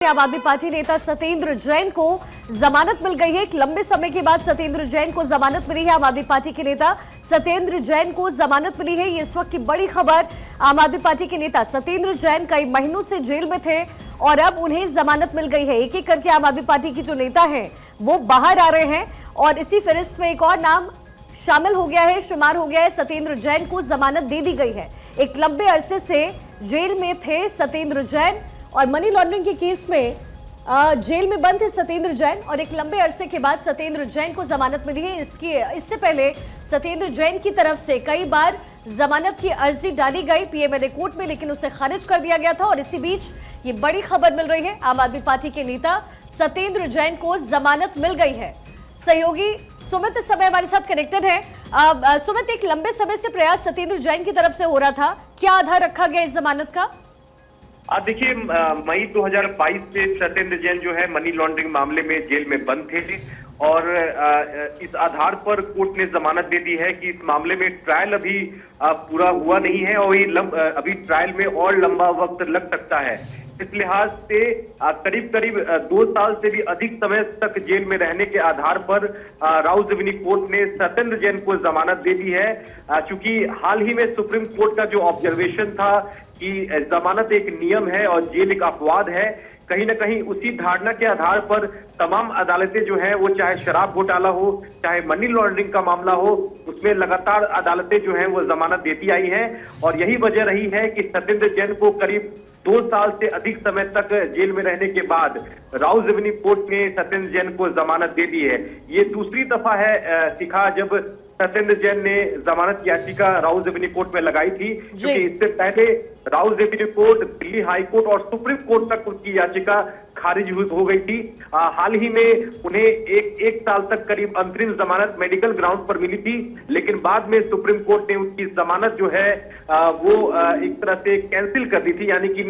आम आदमी पार्टी नेता सत्येंद्र जैन को जमानत मिल गई है। एक लंबे समय के बाद सत्येंद्र जैन को जमानत मिली है। आम आदमी पार्टी के नेता सत्येंद्र जैन को जमानत मिली है, ये इस वक्त की बड़ी खबर। आम आदमी पार्टी के नेता सत्येंद्र जैन कई महीनों से जेल में थे और अब उन्हें जमानत मिल गई है। एक एक करके आम आदमी पार्टी की जो नेता हैं वो बाहर आ रहे हैं और इसी फहरिस्त में एक और नाम शामिल हो गया है, शुमार हो गया है। सत्येंद्र जैन को जमानत दे दी गई है। एक लंबे अरसे से जेल में थे सत्येंद्र जैन और मनी लॉन्ड्रिंग के केस में जेल में बंद थे सत्येंद्र जैन और एक लंबे अरसे के बाद सत्येंद्र जैन को जमानत मिली है। इससे पहले सत्येंद्र जैन की तरफ से कई बार जमानत की अर्जी डाली गई पीएमएलए कोर्ट में, लेकिन उसे खारिज कर दिया गया था। और इसी बीच ये बड़ी खबर मिल रही है, आम आदमी पार्टी के नेता सत्येंद्र जैन को जमानत मिल गई है। सहयोगी सुमित इस समय हमारे साथ कनेक्टेड है। सुमित, एक लंबे समय से प्रयास सत्येंद्र जैन की तरफ से हो रहा था, क्या आधार रखा गया इस जमानत का? देखिए, मई 2022 से सत्येंद्र जैन जो है मनी लॉन्ड्रिंग मामले में जेल में बंद थे और इस आधार पर कोर्ट ने जमानत दे दी है कि इस मामले में ट्रायल अभी पूरा हुआ नहीं है और अभी ट्रायल में और लंबा वक्त लग सकता है। इस लिहाज से करीब करीब 2 साल से भी अधिक समय तक जेल में रहने के आधार पर राउ रेवेन्यू कोर्ट ने सत्येंद्र जैन को जमानत दे दी है। क्योंकि हाल ही में सुप्रीम कोर्ट का जो ऑब्जर्वेशन था कि जमानत एक नियम है और जेल एक अपवाद है, कहीं ना कहीं उसी धारणा के आधार पर तमाम अदालतें जो है वो चाहे शराब घोटाला हो चाहे मनी लॉन्ड्रिंग का मामला हो, उसमें लगातार अदालतें जो है वो जमानत देती आई हैं। और यही वजह रही है कि सत्येंद्र जैन को करीब 2 साल से अधिक समय तक जेल में रहने के बाद राउ रेवेन्यू कोर्ट ने सत्येंद्र जैन को जमानत दे दी है। ये दूसरी दफा है सिखा जब सत्येंद्र जैन ने जमानत याचिका राउ रेवेन्यू कोर्ट में लगाई थी, क्योंकि इससे पहले राउ revenue court, Delhi high court और सुप्रीम कोर्ट तक उसकी याचिका खारिज हो गई थी। हाल ही में उन्हें एक साल तक करीब अंतरिम जमानत मेडिकल ग्राउंड पर मिली थी, लेकिन बाद में सुप्रीम कोर्ट ने उनकी जमानत जो है वो एक तरह से कैंसिल कर दी थी, यानी कि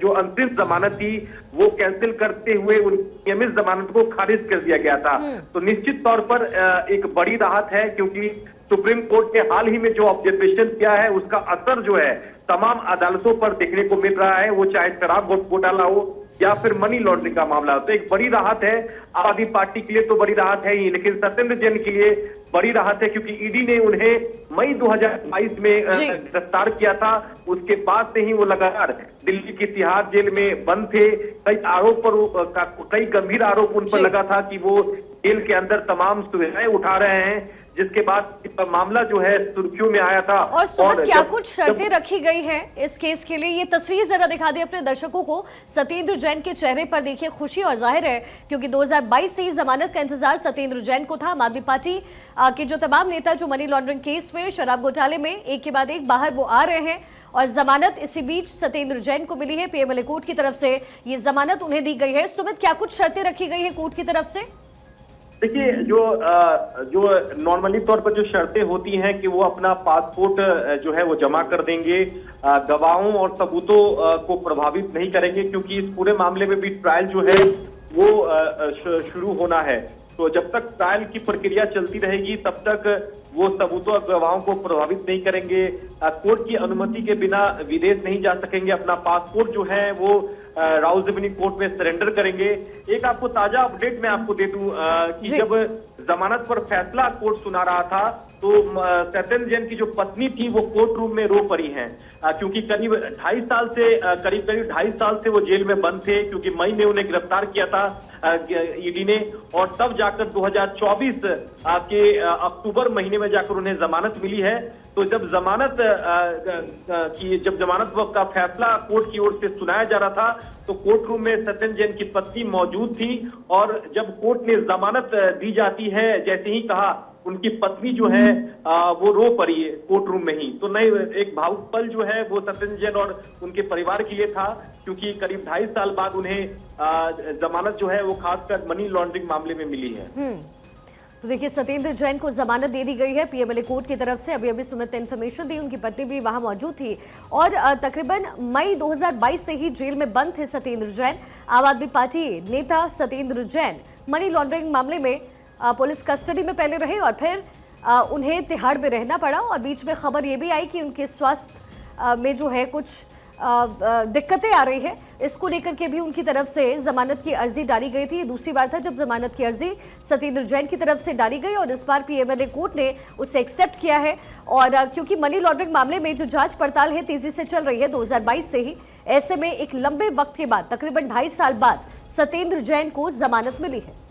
जो अंतरिम जमानत थी वो कैंसिल करते हुए उन नियमित जमानत को खारिज कर दिया गया था। तो निश्चित तौर पर एक बड़ी राहत है, क्योंकि सुप्रीम कोर्ट ने हाल ही में जो ऑब्जर्वेशन किया है उसका असर जो है तमाम अदालतों पर देखने को मिल रहा है, वो चाहे शराब घोटाला हो या फिर मनी लॉन्ड्रिंग का मामला हो। तो एक बड़ी राहत है आम आदमी पार्टी के लिए, तो बड़ी राहत है ही, लेकिन सत्येंद्र जैन के लिए बड़ी राहत है क्योंकि ईडी ने उन्हें मई 2022 में गिरफ्तार किया था। उसके बाद से ही वो लगातार दिल्ली की तिहाड़ जेल में बंद थे। कई गंभीर आरोप उन पर लगा था कि वो जेल के अंदर तमाम सुविधाएं उठा रहे हैं, जिसके बाद मामला जो है सुर्खियों में आया था। और सुमित, क्या कुछ शर्तें रखी गई हैं इस केस के लिए? ये तस्वीर जरा दिखा दे अपने दर्शकों को। सत्येंद्र जैन के चेहरे पर देखिए खुशी, और जाहिर है क्योंकि 2022 से ही जमानत का इंतजार सत्येंद्र जैन को था। आम आदमी पार्टी के जो तमाम नेता जो मनी लॉन्ड्रिंग केस में, शराब घोटाले में एक के बाद एक बाहर वो आ रहे हैं और जमानत इसी बीच सत्येंद्र जैन को मिली है। पीएमएलए कोर्ट की तरफ से ये जमानत उन्हें दी गई है। सुमित, क्या कुछ शर्तें रखी गई है कोर्ट की तरफ से? देखिए, जो नॉर्मली तौर पर जो शर्तें होती हैं कि वो अपना पासपोर्ट जो है वो जमा कर देंगे, गवाहों और सबूतों को प्रभावित नहीं करेंगे, क्योंकि इस पूरे मामले में भी ट्रायल जो है वो शुरू होना है। तो जब तक ट्रायल की प्रक्रिया चलती रहेगी तब तक वो सबूतों और गवाहों को प्रभावित नहीं करेंगे। कोर्ट की अनुमति के बिना विदेश नहीं जा सकेंगे। अपना पासपोर्ट जो है वो राउ रेवेन्यू कोर्ट में सरेंडर करेंगे। एक आपको ताजा अपडेट मैं आपको दे दूं कि जब जमानत पर फैसला कोर्ट सुना रहा था तो सत्येंद्र जैन की जो पत्नी थी वो कोर्ट रूम में रो पड़ी हैं, क्योंकि करीब 2.5 साल से वो जेल में बंद थे, क्योंकि मई में उन्हें गिरफ्तार किया था ईडी ने, और तब जाकर 2024 के अक्टूबर महीने में जाकर उन्हें जमानत मिली है। तो जब जमानत का फैसला कोर्ट की ओर से सुनाया जा रहा था तो कोर्ट रूम में सत्येंद्र जैन की पत्नी मौजूद थी, और जब कोर्ट ने जमानत दी जाती है, जैसे ही कहा उनकी पत्नी जो है वो रो पड़ी कोर्ट रूम में ही। तो नहीं, एक भावुक पल जो है वो सत्येंद्र जैन और उनके परिवार के लिए था, क्योंकि करीब 2.5 साल बाद उन्हें जमानत जो है वो खासकर मनी लॉन्ड्रिंग मामले में मिली है। तो देखिए, सत्येंद्र जैन को जमानत दे दी गई है पीएमएलए कोर्ट की तरफ से। अभी सुमित ने इन्फॉर्मेशन दी, उनकी पत्नी भी वहां मौजूद थी और तकरीबन मई 2022 से ही जेल में बंद थे सत्येंद्र जैन। आम आदमी पार्टी नेता सत्येंद्र जैन मनी लॉन्ड्रिंग मामले में पुलिस कस्टडी में पहले रहे और फिर उन्हें तिहाड़ में रहना पड़ा, और बीच में खबर ये भी आई कि उनके स्वास्थ्य में जो है कुछ दिक्कतें आ रही है, इसको लेकर के भी उनकी तरफ से जमानत की अर्जी डाली गई थी। ये दूसरी बार था जब जमानत की अर्जी सत्येंद्र जैन की तरफ से डाली गई और इस बार पीएमएलए कोर्ट ने उसे एक्सेप्ट किया है। और क्योंकि मनी लॉन्ड्रिंग मामले में जो जांच पड़ताल है तेजी से चल रही है 2022 से ही, ऐसे में एक लंबे वक्त के बाद तकरीबन 2.5 साल बाद सत्येंद्र जैन को जमानत मिली है।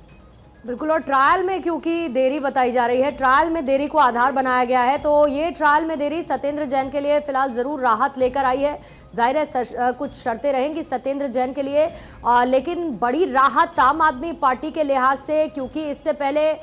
बिल्कुल, और ट्रायल में क्योंकि देरी बताई जा रही है, ट्रायल में देरी को आधार बनाया गया है, तो ये ट्रायल में देरी सत्येंद्र जैन के लिए फिलहाल जरूर राहत लेकर आई है। जाहिर है कुछ शर्तें रहेंगी सत्येंद्र जैन के लिए, लेकिन बड़ी राहत आम आदमी पार्टी के लिहाज से, क्योंकि इससे पहले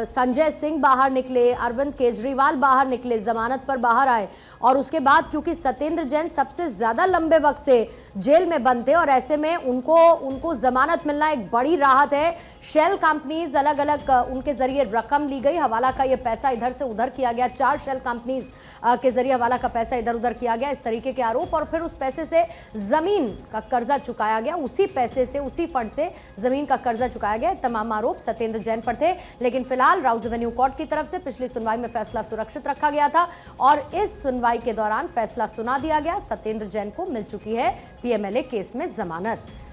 संजय सिंह बाहर निकले, अरविंद केजरीवाल बाहर निकले, जमानत पर बाहर आए, और उसके बाद क्योंकि सत्येंद्र जैन सबसे ज्यादा लंबे वक्त से जेल में बंद थे और ऐसे में उनको जमानत मिलना एक बड़ी राहत है। शेल कंपनीज अलग अलग उनके जरिए रकम ली गई, हवाला का ये पैसा इधर से उधर किया गया, 4 शेल कंपनीज के जरिए हवाला का पैसा इधर उधर किया गया, इस तरीके के आरोप, और फिर उस पैसे से जमीन का कर्जा चुकाया गया, उसी पैसे से, उसी फंड से जमीन का कर्जा चुकाया गया। तमाम आरोप सत्येंद्र जैन पर थे, लेकिन फिलहाल राउज एवेन्यू कोर्ट की तरफ से पिछली सुनवाई में फैसला सुरक्षित रखा गया था और इस सुनवाई के दौरान फैसला सुना दिया गया। सत्येंद्र जैन को मिल चुकी है पीएमएलए केस में जमानत।